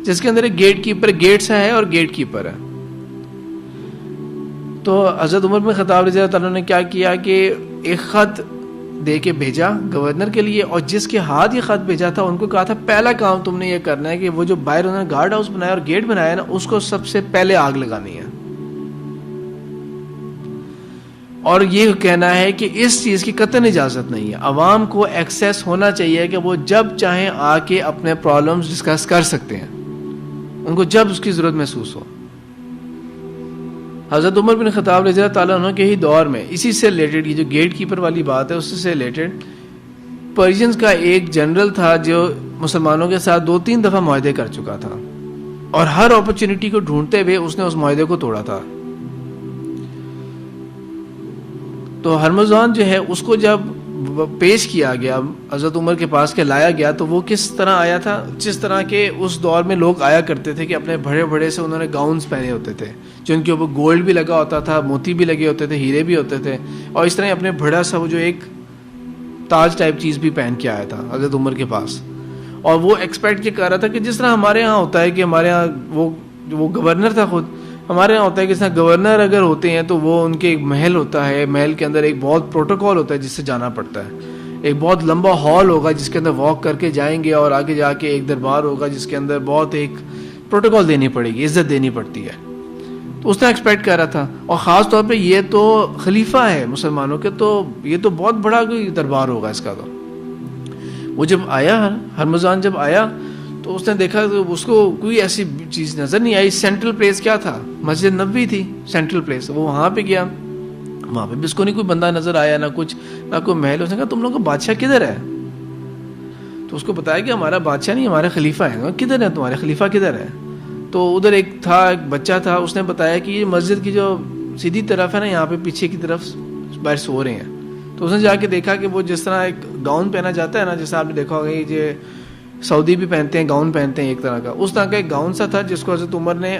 جس کے اندر ایک گیٹ کیپر, گیٹ سا ہے اور گیٹ کیپر ہے. تو حضرت عمر بن خطاب رضی اللہ تعالیٰ نے کیا کیا کہ ایک خط دے کے بھیجا گورنر کے لیے, اور جس کے ہاتھ یہ خط بھیجا تھا ان کو کہا تھا پہلا کام تم نے یہ کرنا ہے کہ وہ جو باہر انہوں نے گارڈ ہاؤس بنایا اور گیٹ بنایا نا, اس کو سب سے پہلے آگ لگانی ہے. اور یہ کہنا ہے کہ اس چیز کی قطعاً اجازت نہیں ہے, عوام کو ایکسیس ہونا چاہیے کہ وہ جب چاہیں آ کے اپنے پرابلمز ڈسکس کر سکتے ہیں, ان کو جب اس کی ضرورت محسوس ہو. حضرت عمر بن خطاب رضی اللہ تعالیٰ عنہ کے ہی دور میں اسی سے ریلیٹڈ, یہ جو گیٹ کیپر والی بات ہے اس سے ریلیٹڈ, پرشینز کا ایک جنرل تھا جو مسلمانوں کے ساتھ 2-3 دفعہ معاہدے کر چکا تھا, اور ہر اپرچونٹی کو ڈھونڈتے ہوئے اس نے اس معاہدے کو توڑا تھا. تو ہرمزان جو ہے اس کو جب پیش کیا گیا حضرت عمر کے پاس کے لایا گیا, تو وہ کس طرح آیا تھا, جس طرح کے اس دور میں لوگ آیا کرتے تھے کہ اپنے بڑے بڑے سے انہوں نے گاؤنز پہنے ہوتے تھے جن کے اوپر گولڈ بھی لگا ہوتا تھا, موتی بھی لگے ہوتے تھے, ہیرے بھی ہوتے تھے, اور اس طرح اپنے بڑا سا وہ جو ایک تاج ٹائپ چیز بھی پہن کے آیا تھا حضرت عمر کے پاس. اور وہ ایکسپیکٹ یہ کر رہا تھا کہ جس طرح ہمارے ہاں ہوتا ہے کہ ہمارے ہاں وہ گورنر تھا خود, ہمارے یہاں ہوتا ہے کہ جس طرح گورنر اگر ہوتے ہیں تو وہ ان کے ایک محل ہوتا ہے, محل کے اندر ایک بہت پروٹوکول ہوتا ہے جس سے جانا پڑتا ہے, ایک بہت لمبا ہال ہوگا جس کے اندر واک کر کے جائیں گے, اور آگے جا کے ایک دربار ہوگا جس کے اندر بہت ایک پروٹوکول دینی پڑے گی, عزت دینی پڑتی ہے. تو اس نے ایکسپیکٹ کر رہا تھا, اور خاص طور پہ یہ تو خلیفہ ہے مسلمانوں کے, تو یہ تو بہت بڑا کوئی دربار ہوگا اس کا. تو وہ جب آیا, ہرمزان جب آیا تو اس نے دیکھا تو اس کو کوئی ایسی چیز نظر نہیں آئی. سینٹرل پلیس کیا تھا, مسجد نبوی تھی سینٹرل پلیس. وہ وہاں پہ گیا, وہاں پہ بھی اس کو نہیں کوئی بندہ نظر آیا, نہ کچھ, نہ کوئی محل. اس نے کہا تم لوگوں کا بادشاہ کدھر ہے؟ تو اس کو بتایا کہ ہمارا بادشاہ نہیں, ہمارے خلیفہ ہیں. کدھر ہے تمہارے خلیفہ, کدھر ہے؟ تو ادھر ایک تھا, ایک بچہ تھا, اس نے بتایا کہ یہ مسجد کی جو سیدھی طرف ہے نا, یہاں پہ پیچھے کی طرف باہر سو رہے ہیں. تو اس نے جا کے دیکھا کہ وہ جس طرح ایک گاؤن پہنا جاتا ہے نا, جیسا آپ نے دیکھا ہوگا یہ سعودی بھی پہنتے ہیں, گاؤن پہنتے ہیں ایک طرح کا, اس طرح کا ایک گاؤن سا تھا جس کو حضرت عمر نے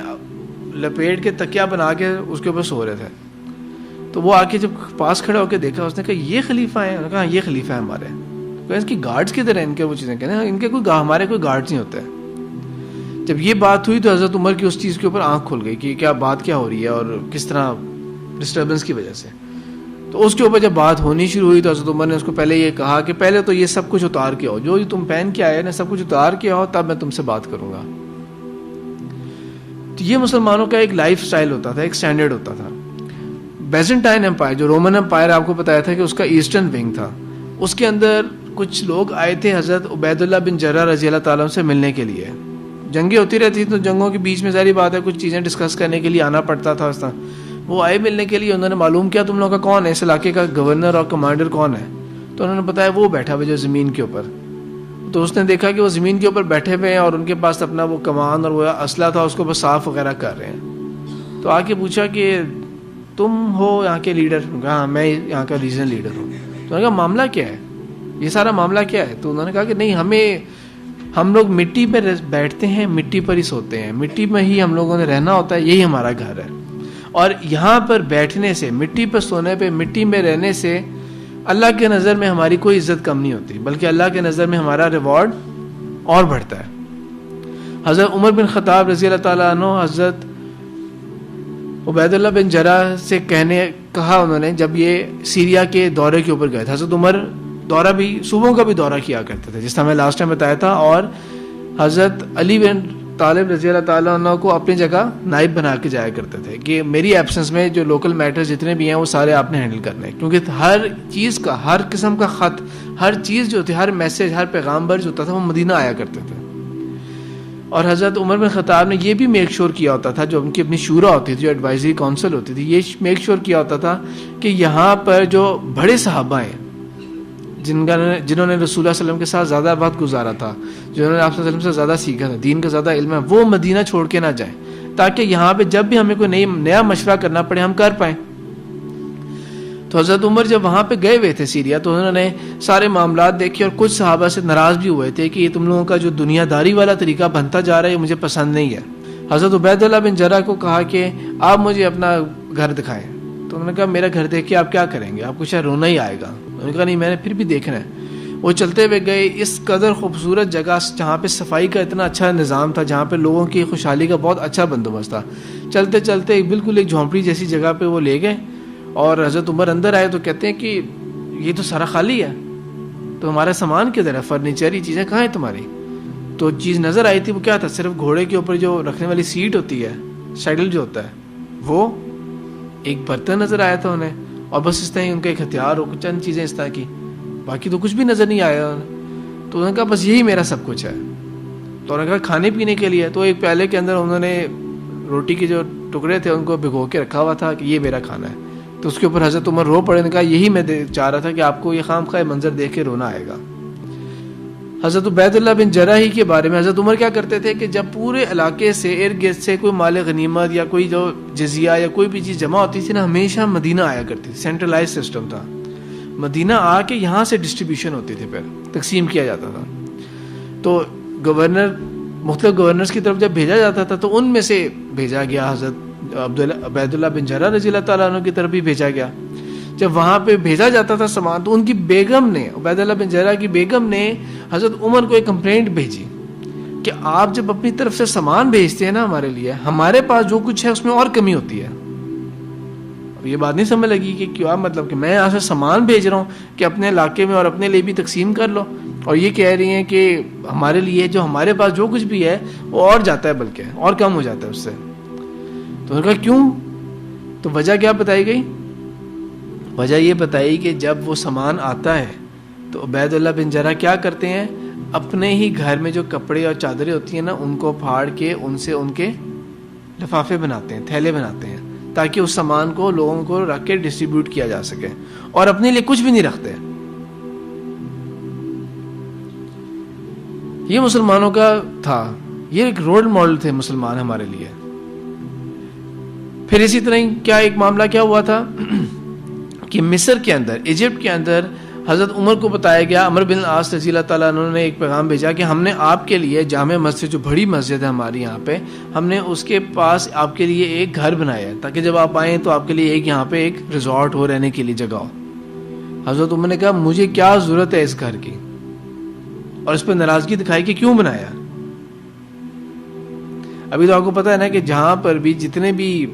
لپیٹ کے تکیا بنا کے اس کے اوپر سو رہے تھے. تو وہ آ کے جب پاس کھڑا ہو کے دیکھا, اس نے کہا یہ خلیفہ ہیں؟ انہوں نے کہا یہ خلیفہ ہے ہمارے. اس کی گارڈز کدھر ہیں ان کے؟ وہ چیزیں کہنا ان کے کوئی ہمارے کوئی گارڈز نہیں ہوتے. جب یہ بات ہوئی تو حضرت عمر کی اس چیز کے اوپر آنکھ کھل گئی کہ کیا بات کیا ہو رہی ہے اور کس طرح ڈسٹربنس کی وجہ سے. تو اس کے اوپر جب بات ہونی شروع ہوئی تو حضرت عمر نے اس کو پہلے یہ کہا کہ پہلے تو یہ سب کچھ اتار کے آؤ, جو تم پہن کے آئے نا سب کچھ اتار کے آؤ, تب میں تم سے بات کروں گا. تو یہ مسلمانوں کا ایک لائف سٹائل ہوتا تھا, ایک سٹینڈرڈ ہوتا تھا. بیزنٹائن امپائر, جو رومن امپائر آپ کو بتایا تھا کہ اس کا ایسٹرن ونگ تھا, اس کے اندر کچھ لوگ آئے تھے حضرت عبید اللہ بن جرہ رضی اللہ تعالیٰ سے ملنے کے لیے. جنگیں ہوتی رہتی تو جنگوں کے بیچ میں ظاہری بات ہے کچھ چیزیں ڈسکس کرنے کے لیے آنا پڑتا تھا. اس طرح وہ آئے ملنے کے لیے, انہوں نے معلوم کیا تم لوگوں کا کون ہے, اس علاقے کا گورنر اور کمانڈر کون ہے. تو انہوں نے بتایا وہ بیٹھا ہوا جو زمین کے اوپر. تو اس نے دیکھا کہ وہ زمین کے اوپر بیٹھے ہوئے ہیں اور ان کے پاس اپنا وہ کمان اور وہ اسلحہ تھا, اس کو بس صاف وغیرہ کر رہے ہیں. تو آ کے پوچھا کہ تم ہو یہاں کے لیڈر؟ ہاں میں یہاں کا ریجنل لیڈر ہوں. تو انہوں نے کہا معاملہ کیا ہے, یہ سارا معاملہ کیا ہے؟ تو انہوں نے کہا کہ نہیں, ہم لوگ مٹی پہ بیٹھتے ہیں, مٹی پر ہی سوتے ہیں, مٹی میں ہی ہم لوگوں نے رہنا ہوتا ہے, یہی ہمارا گھر ہے. اور یہاں پر بیٹھنے سے, مٹی پر سونے پہ, مٹی میں رہنے سے اللہ کے نظر میں ہماری کوئی عزت کم نہیں ہوتی، بلکہ اللہ کے نظر میں ہمارا ریوارڈ اور بڑھتا ہے. حضرت عمر بن خطاب رضی اللہ تعالیٰ عنہ حضرت عبید اللہ بن جرح سے کہا انہوں نے، جب یہ سیریا کے دورے کے اوپر گئے تھے. حضرت عمر دورہ بھی صوبوں کا بھی دورہ کیا کرتے تھے، جس طرح میں لاسٹ ٹائم بتایا تھا، اور حضرت علی بن طالب رضی اللہ تعالیٰ عنہ کو اپنی جگہ نائب بنا کے جایا کرتے تھے کہ میری ایبسنس میں جو لوکل میٹر جتنے بھی ہیں وہ سارے آپ نے ہینڈل کرنے، کیونکہ ہر چیز کا، ہر قسم کا خط، ہر چیز جو تھی، ہر میسج، ہر پیغامبر جو ہوتا تھا وہ مدینہ آیا کرتے تھے. اور حضرت عمر بن خطاب نے یہ بھی میک شور کیا ہوتا تھا، جو ان کی اپنی شورا ہوتی تھی، جو ایڈوائزری کونسل ہوتی تھی، یہ میک شور کیا ہوتا تھا کہ یہاں پر جو بڑے صحابہ ہیں جنہوں نے رسول اللہ صلی اللہ علیہ وسلم کے ساتھ زیادہ وقت گزارا تھا، جنہوں نے آپ صلی اللہ علیہ وسلم سے زیادہ سیکھا تھا، دین کا زیادہ علم ہے، وہ مدینہ چھوڑ کے نہ جائیں، تاکہ یہاں پہ جب بھی ہمیں کوئی نیا مشورہ کرنا پڑے ہم کر پائیں. تو حضرت عمر جب وہاں پہ گئے ہوئے تھے سیریا، تو انہوں نے سارے معاملات دیکھے اور کچھ صحابہ سے ناراض بھی ہوئے تھے کہ یہ تم لوگوں کا جو دنیا داری والا طریقہ بنتا جا رہا ہے یہ مجھے پسند نہیں ہے. حضرت عبید اللہ بن جرح کو کہا کہ آپ مجھے اپنا گھر دکھائیں. تو انہوں نے کہا میرا گھر دیکھ کے آپ کیا کریں گے، آپ کو شاید رونا ہی آئے گا. انہوں نے کہا نہیں، میں نے پھر بھی دیکھنا ہے. وہ چلتے ہوئے گئے اس قدر خوبصورت جگہ جہاں پہ صفائی کا اتنا اچھا نظام تھا، جہاں پہ لوگوں کی خوشحالی کا بہت اچھا بندوبست تھا. چلتے چلتے بالکل ایک جھونپڑی جیسی جگہ پہ وہ لے گئے، اور حضرت عمر اندر آئے تو کہتے ہیں کہ یہ تو سارا خالی ہے، تو ہمارا سامان کدھر ہے، فرنیچر یہ چیزیں کہاں ہیں تمہاری؟ تو چیز نظر آئی تھی، وہ کیا تھا، صرف گھوڑے کے اوپر جو رکھنے والی سیٹ ہوتی ہے، سیڈل جو ہوتا ہے، وہ ایک برتن نظر آیا تھا انہیں، اور بس اس طرح ان کا ایک ہتھیار ہو، چند چیزیں اس طرح کی، باقی تو کچھ بھی نظر نہیں آیا. تو انہوں نے کہا بس یہی میرا سب کچھ ہے. تو انہوں نے کہا کھانے پینے کے لیے، تو ایک پیالے کے اندر انہوں نے روٹی کے جو ٹکڑے تھے ان کو بھگو کے رکھا ہوا تھا کہ یہ میرا کھانا ہے. تو اس کے اوپر حضرت عمر رو پڑے، نے کہا یہی میں چاہ رہا تھا کہ آپ کو یہ خام خواہ منظر دیکھ کے رونا آئے گا. حضرت عبید اللہ بن جرح ہی کے بارے میں حضرت عمر کیا کرتے تھے کہ جب پورے علاقے سے ارد گرد سے کوئی مال غنیمت یا کوئی جو جزیہ یا کوئی بھی چیز جمع ہوتی تھی نا، ہمیشہ مدینہ آیا کرتی تھی. سینٹرلائز سسٹم تھا، مدینہ آ کے یہاں سے ڈسٹریبیوشن ہوتی تھی، پھر تقسیم کیا جاتا تھا. تو مختلف گورنرز کی طرف جب بھیجا جاتا تھا تو ان میں سے بھیجا گیا، حضرت عبید اللہ بن جرح رضی اللہ تعالیٰ عنہ کی طرف بھی بھیجا گیا. جب وہاں پہ بھیجا جاتا تھا سامان، تو ان کی بیگم نے، عبید اللہ بن جرح کی بیگم نے حضرت عمر کو ایک کمپلینٹ بھیجی کہ آپ جب اپنی طرف سے سامان بھیجتے ہیں نا ہمارے لیے، ہمارے پاس جو کچھ ہے اس میں اور کمی ہوتی ہے. یہ بات نہیں سمجھ لگی کہ کیا مطلب کہ میں یہاں سے سامان بھیج رہا ہوں کہ اپنے علاقے میں اور اپنے لیے بھی تقسیم کر لو، اور یہ کہہ رہی ہیں کہ ہمارے لیے جو ہمارے پاس جو کچھ بھی ہے وہ اور جاتا ہے، بلکہ اور کم ہو جاتا ہے اس سے. تو انہوں نے کہا کیوں؟ تو وجہ کیا بتائی گئی؟ وجہ یہ بتائی کہ جب وہ سامان آتا ہے تو عبید اللہ بن جرح کیا کرتے ہیں، اپنے ہی گھر میں جو کپڑے اور چادریں ہوتی ہیں نا ان کو پھاڑ کے ان سے ان کے لفافے بناتے ہیں، تھیلے بناتے ہیں، تاکہ اس سامان کو لوگوں کو رکھ کے ڈسٹریبیوٹ کیا جا سکے، اور اپنے لیے کچھ بھی نہیں رکھتے. یہ مسلمانوں کا تھا، یہ ایک رول ماڈل تھے مسلمان ہمارے لیے. پھر اسی طرح کیا ایک معاملہ کیا ہوا تھا کہ مصر کے اندر، ایجپٹ کے اندر حضرت عمر کو بتایا گیا، عمر بن العاص رضی اللہ تعالیٰ عنہ نے ایک پیغام بھیجا کہ ہم نے آپ کے لیے جامع مسجد، جو بڑی مسجد ہے ہماری یہاں پہ، ہم نے اس کے پاس آپ کے لیے ایک گھر بنایا ہے تاکہ جب آپ آئیں تو آپ کے لیے ایک یہاں پہ ایک ریزورٹ ہو، رہنے کے لیے جگہ ہو. حضرت عمر نے کہا مجھے کیا ضرورت ہے اس گھر کی، اور اس پہ ناراضگی دکھائی کہ کیوں بنایا. ابھی تو آپ کو پتا ہے نا کہ جہاں پر بھی جتنے بھی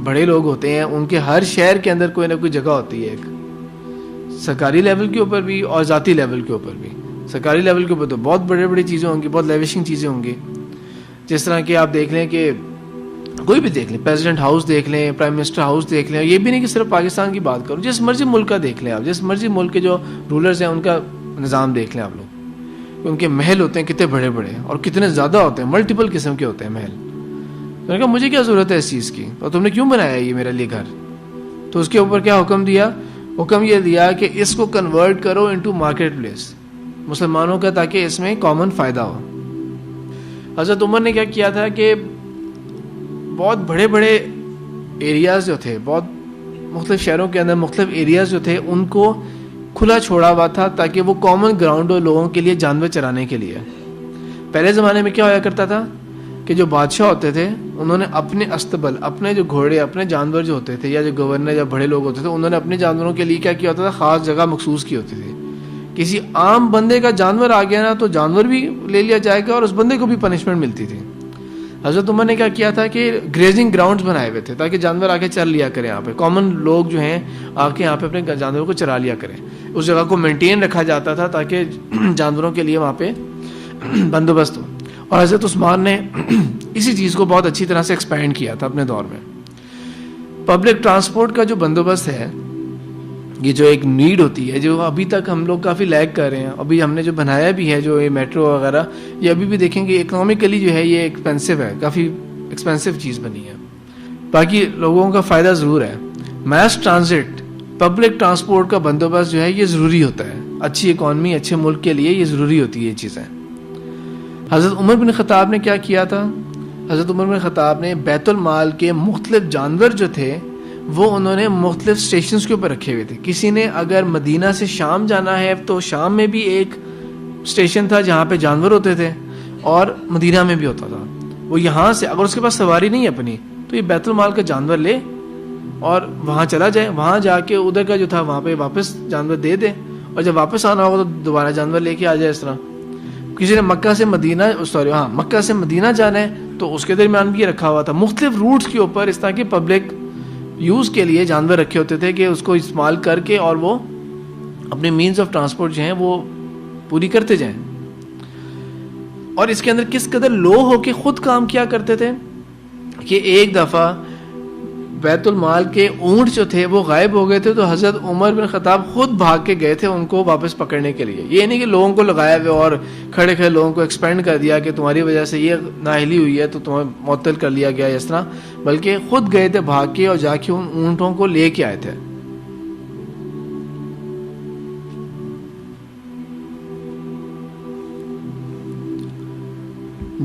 بڑے لوگ ہوتے ہیں ان کے ہر شہر کے اندر کوئی نہ کوئی جگہ ہوتی ہے، ایک سرکاری لیول کے اوپر بھی اور ذاتی لیول کے اوپر بھی. سرکاری لیول کے اوپر تو بہت بڑے بڑی چیزیں ہوں گی، بہت لیوشنگ چیزیں ہوں گی، جس طرح کہ آپ دیکھ لیں کہ کوئی بھی دیکھ لیں، پریزیڈنٹ ہاؤس دیکھ لیں، پرائم منسٹر ہاؤس دیکھ لیں. یہ بھی نہیں کہ صرف پاکستان کی بات کروں، جس مرضی ملک کا دیکھ لیں آپ، جس مرضی ملک کے جو رولرز ہیں ان کا نظام دیکھ لیں آپ لوگ، ان کے محل ہوتے ہیں کتنے بڑے بڑے اور کتنے زیادہ ہوتے ہیں، ملٹیپل قسم کے ہوتے ہیں محل. تو نے کہا مجھے کیا ضرورت ہے اس چیز کی، اور تم نے کیوں بنایا یہ میرے لیے گھر؟ تو اس کے اوپر کیا حکم دیا؟ حکم یہ دیا کہ اس کو کنورٹ کرو انٹو مارکیٹ پلیس مسلمانوں کا، تاکہ اس میں کامن فائدہ ہو. حضرت عمر نے کیا کیا تھا کہ بہت بڑے بڑے ایریاز جو تھے، بہت مختلف شہروں کے اندر مختلف ایریاز جو تھے ان کو کھلا چھوڑا ہوا تھا تاکہ وہ کامن گراؤنڈ ہو لوگوں کے لیے جانور چرانے کے لیے. پہلے زمانے میں کیا ہوا کرتا تھا کہ جو بادشاہ ہوتے تھے انہوں نے اپنے استبل، اپنے جو گھوڑے، اپنے جانور جو ہوتے تھے، یا جو گورنر یا بڑے لوگ ہوتے تھے، انہوں نے اپنے جانوروں کے لیے کیا کیا ہوتا تھا، خاص جگہ مخصوص کی ہوتی تھی. کسی عام بندے کا جانور آ گیا نا تو جانور بھی لے لیا جائے گا اور اس بندے کو بھی پنشمنٹ ملتی تھی. حضرت عمر نے کیا کیا تھا کہ گریزنگ گراؤنڈز بنائے ہوئے تھے تاکہ جانور آ کے چر لیا کریں یہاں پہ. کامن لوگ جو ہیں آ کے یہاں پہ اپنے جانوروں کو چرا لیا کریں. اس جگہ کو مینٹین رکھا جاتا تھا تاکہ جانوروں کے لیے وہاں پہ بندوبست ہو. اور حضرت عثمان نے اسی چیز کو بہت اچھی طرح سے ایکسپینڈ کیا تھا اپنے دور میں. پبلک ٹرانسپورٹ کا جو بندوبست ہے، یہ جو ایک نیڈ ہوتی ہے، جو ابھی تک ہم لوگ کافی لیگ کر رہے ہیں. ابھی ہم نے جو بنایا بھی ہے، جو یہ میٹرو وغیرہ، یہ ابھی بھی دیکھیں گے اکنامکلی جو ہے یہ ایکسپینسو ہے، کافی ایکسپینسو چیز بنی ہے. باقی لوگوں کا فائدہ ضرور ہے. میس ٹرانزٹ، پبلک ٹرانسپورٹ کا بندوبست جو ہے یہ ضروری ہوتا ہے. اچھی اکانومی، اچھے ملک کے لیے یہ ضروری ہوتی ہے یہ چیزیں. حضرت عمر بن خطاب نے کیا کیا تھا؟ حضرت عمر بن خطاب نے بیت المال کے مختلف جانور جو تھے وہ انہوں نے مختلف اسٹیشنز کے اوپر رکھے ہوئے تھے. کسی نے اگر مدینہ سے شام جانا ہے تو شام میں بھی ایک اسٹیشن تھا جہاں پہ جانور ہوتے تھے، اور مدینہ میں بھی ہوتا تھا. وہ یہاں سے اگر اس کے پاس سواری نہیں ہے اپنی تو یہ بیت المال کا جانور لے اور وہاں چلا جائے، وہاں جا کے ادھر کا جو تھا وہاں پہ واپس جانور دے دے، اور جب واپس آنا ہوگا تو دوبارہ جانور لے کے آ جائے. اس طرح کسی نے مکہ سے مدینہ جانا ہے تو اس کے درمیان بھی یہ رکھا ہوا تھا. مختلف روٹس کے اوپر اس طرح کے پبلک یوز کے لیے جانور رکھے ہوتے تھے کہ اس کو استعمال کر کے اور وہ اپنے مینز آف ٹرانسپورٹ جو ہیں وہ پوری کرتے جائیں. اور اس کے اندر کس قدر لو ہو کے خود کام کیا کرتے تھے کہ ایک دفعہ بیت المال کے اونٹ جو تھے وہ غائب ہو گئے تھے تو حضرت عمر بن خطاب خود بھاگ کے گئے تھے ان کو واپس پکڑنے کے لیے. یہ نہیں کہ لوگوں کو لگایا ہوئے اور کھڑے کھڑے لوگوں کو ایکسپینڈ کر دیا کہ تمہاری وجہ سے یہ نااہلی ہوئی ہے تو تمہیں معطل کر لیا گیا اس طرح، بلکہ خود گئے تھے بھاگ کے اور جا کے ان اونٹوں کو لے کے آئے تھے.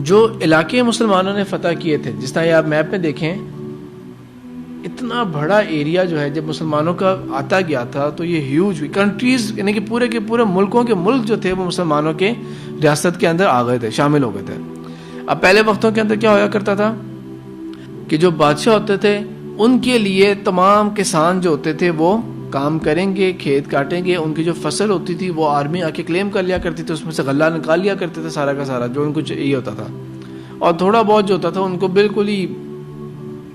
جو علاقے مسلمانوں نے فتح کیے تھے، جس طرح آپ میپ میں دیکھیں، اتنا بڑا ایریا جو ہے جب مسلمانوں کا آتا گیا تھا تو یہ ہیوج ہوئی کنٹریز، یعنی کہ پورے کے پورے ملکوں کے ملک جو تھے وہ مسلمانوں کے ریاست کے اندر آ گئے تھے، شامل ہو گئے تھے. اب پہلے وقتوں کے اندر کیا ہوا کرتا تھا کہ جو بادشاہ ہوتے تھے ان کے لیے تمام کسان جو ہوتے تھے وہ کام کریں گے، کھیت کاٹیں گے، ان کی جو فصل ہوتی تھی وہ آرمی آ کے کلیم کر لیا کرتی تھی، اس میں سے غلہ نکال لیا کرتے تھے سارا کا سارا جو ان کو چاہیے ہوتا تھا، اور تھوڑا بہت جو ہوتا تھا ان کو بالکل ہی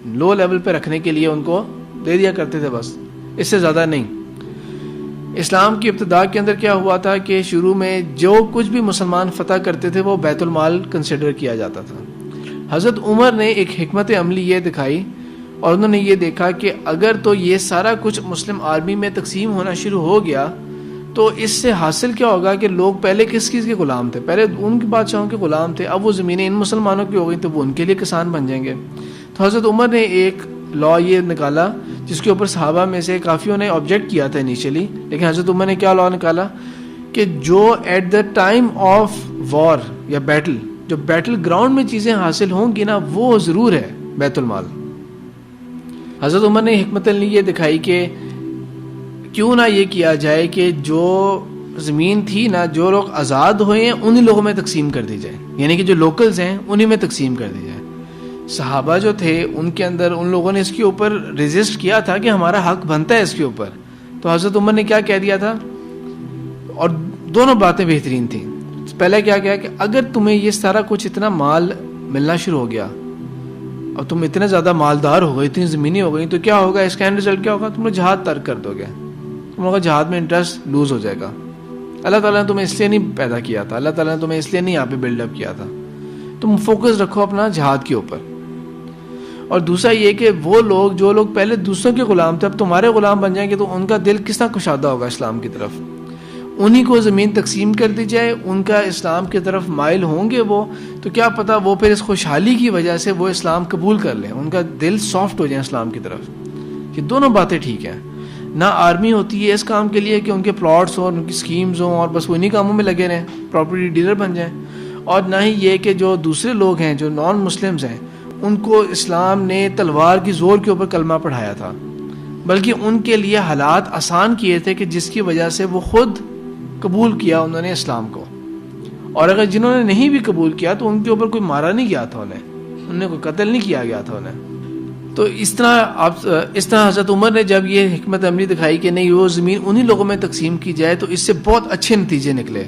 لو لیول پہ رکھنے کے لیے ان کو دے دیا کرتے تھے، بس اس سے زیادہ نہیں. اسلام کی ابتدا کے اندر کیا ہوا تھا کہ شروع میں جو کچھ بھی مسلمان فتح کرتے تھے وہ بیت المال کنسیڈر کیا جاتا تھا. حضرت عمر نے ایک حکمت عملی یہ دکھائی اور انہوں نے یہ دیکھا کہ اگر تو یہ سارا کچھ مسلم آرمی میں تقسیم ہونا شروع ہو گیا تو اس سے حاصل کیا ہوگا کہ لوگ پہلے کس چیز کے غلام تھے، پہلے ان کے بادشاہوں کے غلام تھے، اب وہ زمینیں ان مسلمانوں کی ہو گئی تو وہ ان کے لیے کسان بن جائیں گے. تو حضرت عمر نے ایک لا یہ نکالا جس کے اوپر صحابہ میں سے کافیوں نے آبجیکٹ کیا تھا انیشلی، لیکن حضرت عمر نے کیا لا نکالا کہ جو at the time of war یا بیٹل، جو بیٹل گراؤنڈ میں چیزیں حاصل ہوں گی نا وہ ضرور ہے بیت المال. حضرت عمر نے حکمت عملی یہ دکھائی کہ کیوں نہ یہ کیا جائے کہ جو زمین تھی نا، جو لوگ آزاد ہوئے ہیں انہی لوگوں میں تقسیم کر دی جائے، یعنی کہ جو لوکلز ہیں انہی میں تقسیم کر دی جائے. صحابہ جو تھے ان کے اندر ان لوگوں نے اس کے اوپر ریزسٹ کیا تھا کہ ہمارا حق بنتا ہے اس کے اوپر. تو حضرت عمر نے کیا کہہ دیا تھا، اور دونوں باتیں بہترین تھیں. پہلے کیا کہا کہ اگر تمہیں یہ سارا کچھ اتنا مال ملنا شروع ہو گیا اور تم اتنے زیادہ مالدار ہو گئے، اتنی زمینیں ہو گئی، تو کیا ہوگا، اس کا اینڈ رزلٹ کیا ہوگا، تم لوگ جہاد ترک کر دو گے، تم لوگوں کا جہاد میں انٹرسٹ لوز ہو جائے گا. اللہ تعالیٰ نے تمہیں اس لیے نہیں پیدا کیا تھا، اللہ تعالیٰ نے تمہیں اس لیے نہیں یہاں پہ بلڈ اپ کیا تھا. تم فوکس رکھو اپنا جہاد کے اوپر. اور دوسرا یہ کہ وہ لوگ جو لوگ پہلے دوسروں کے غلام تھے اب تمہارے غلام بن جائیں گے تو ان کا دل کس طرح کشادہ ہوگا اسلام کی طرف. انہی کو زمین تقسیم کر دی جائے، ان کا اسلام کی طرف مائل ہوں گے وہ، تو کیا پتہ وہ پھر اس خوشحالی کی وجہ سے وہ اسلام قبول کر لیں، ان کا دل سافٹ ہو جائے اسلام کی طرف. یہ دونوں باتیں ٹھیک ہیں. نہ آرمی ہوتی ہے اس کام کے لیے کہ ان کے پلاٹس ہوں، ان کی سکیمز ہوں اور بس وہ انہی کاموں میں لگے رہیں، پراپرٹی ڈیلر بن جائیں. اور نہ ہی یہ کہ جو دوسرے لوگ ہیں جو نان مسلمز ہیں ان کو اسلام نے تلوار کی زور کے اوپر کلمہ پڑھایا تھا، بلکہ ان کے لیے حالات آسان کیے تھے کہ جس کی وجہ سے وہ خود قبول کیا انہوں نے اسلام کو. اور اگر جنہوں نے نہیں بھی قبول کیا تو ان کے اوپر کوئی مارا نہیں گیا تھا انہیں. انہیں کوئی قتل نہیں کیا گیا تھا انہیں. تو اس طرح حضرت عمر نے جب یہ حکمت عملی دکھائی کہ نہیں وہ زمین انہی لوگوں میں تقسیم کی جائے تو اس سے بہت اچھے نتیجے نکلے.